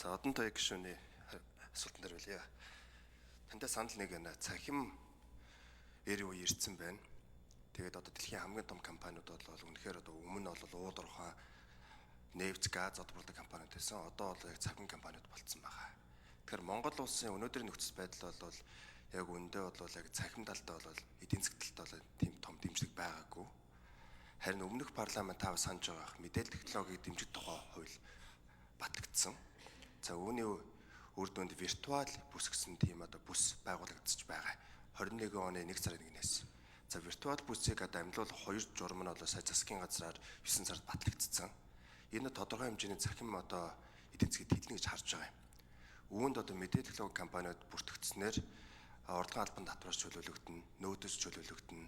За одоо та гишүүний асуултан дээр үлье. Тантай санал нэг цахим эр үе ирсэн байна. Тэгээд одоо дэлхийн хамгийн том компаниуд бол үнэхээр одоо өмнө бол уулар ухаан нефть газ одруулдаг компаниуд байсан. Одоо бол яг цахим компаниуд болцсон байгаа. Тэгэхээр Монгол улсын өнөөдрийн нөхцөл байдал бол яг үндэ бол яг цахим талдаа бол эдийн засгийн талдаа тийм том дэмжлэг байгаагүй. Харин өмнөх парламент тав санаж байгаа мэдээлэл технологиг дэмжих тухай хууль батлагдсан. За үүний үр дүнд виртуал бүс гэсэн тийм одоо бүс байгуулагдчих байгаа. 21 оны 1 сарын 1-ээс. За виртуал бүсийг одоо амьлуулах 2 журам нь бол сая засгийн газраар 9 сард батлагдсан. Энэ тодорхой хэмжээний цахим одоо эдийн засгийг тэлнэ гэж харж байгаа юм. Үүнд одоо мэдээлэл технологи компаниуд бүртгэгдснээр урлагийн албан татвараас чөлөөлөгдөн, нөөдөс чөлөөлөгдөн,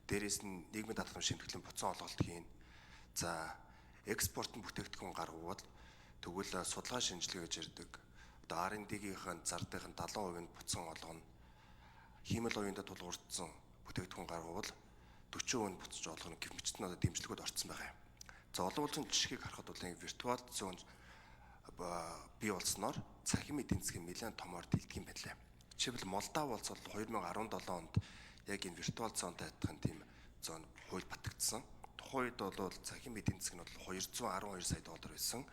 дээрээс нь нийгмийн даатгалын шимтгэлийн буцаан олголт хийн. За экспортын бүтээгдэхүүн гаргуул тэгвэл судалгаа шинжилгээ гэж ярддаг. Одоо R&D-ийн зардын 70% нь буцаан олгоно. Хиймэл уяндаа тулгуурдсан бүтээгдэхүүн гаргуул 40% нь буцаж олгоно гэх мэтчтэн одоо дэмжлэгүүд орсон байгаа юм. За олон улсын жишгийг харахад бол виртуал зүүн бий болсноор цахим эдийн засгийн нэлээд томоор дэлдэг юм байна лээ. Жишээлбэл Молдав улс бол 2017 онд яг энэ виртуал зоонтой адилхан тийм зоон хууль батлагдсан. Тухайн үед бол цахим эдийн засаг нь бол 212 сая доллар байсан.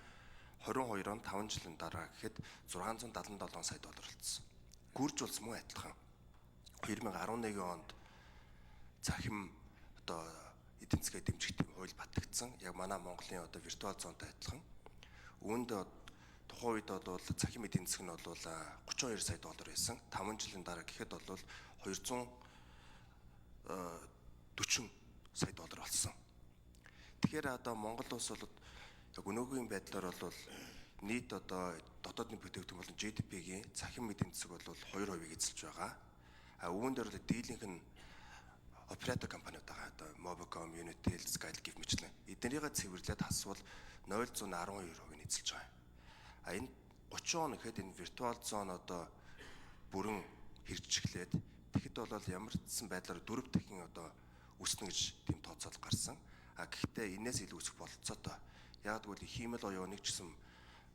22 он 5 жилийн дараа гэхэд 677 сая доллар болсон. Гүрж улс мөн адилхан. 2011 онд цахим одоо эдийн засгээ дэмжих тийм хууль батлагдсан. Яг манай Монголын одоо виртуал зоонтой адилхан. Үүнд тухайн үед бол цахим эдийн засаг нь бол 32 сая доллар байсан. 5 жилийн дараа гэхэд бол 240 сая доллар болсон. Тэгэхээр одоо Монгол улс бол яг өнөөгийн байдлаар бол нийт одоо дотоодны бүтээгдэхүүн болон GDP-ийн цахим эдийн засаг бол 2% эзэлж байгаа. Үүн дээр бол дийлэнх нь оператор компаниуд байгаа. Одоо Mobicom, Unitel, Sky гэх мэтлэн эднэрийгээ цэвэрлээд хасвал 0.12% нь эзэлж байгаа. Энэ 30 он гэхэд энэ виртуал зон одоо бүрэн хэрэгжихлээд тэгэхэд бол ямар ч байдлаар 4 дахин одоо өснө гэж тийм тооцоол гарсан. Гэхдээ энэс илүү өсөх бололцоотой. Яг тэгвэл хиймэл оюуныг ч гэсэн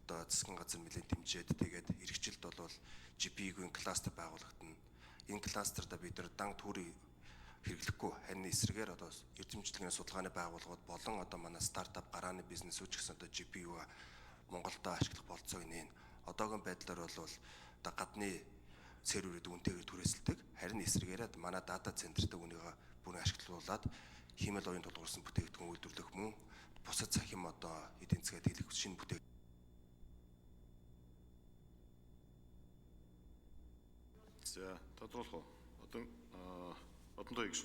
одоо засгийн газар нэлээд дэмжиж тэгээд эрхчлэлд бол GPU-гийн кластер байгуулагдана. Энэ кластерда бид нар дан төрийн хэрэглэхгүй харин эсрэгээр одоо эрдэмтдийн судалгааны байгууллагууд болон одоо манай стартап гарааны бизнесүүд ч гэсэн одоо GPU-га Монголдо ашиглах болцоог нээн. Одоогийн байдлаар бол одоо гадны серверүүд үнэтэйгээр түрээсэлдэг. Харин эсрэгээр манай дата центрт үүнийг бүрэн ашиглуулад хиймэл оюун тулгуурсан бүтээгдэхүүн үйлдвэрлэх мөн бусад цахим одоо эдийн засгаа дийлэх шинэ бүтээг. За тодруулах уу? Одонтой гэж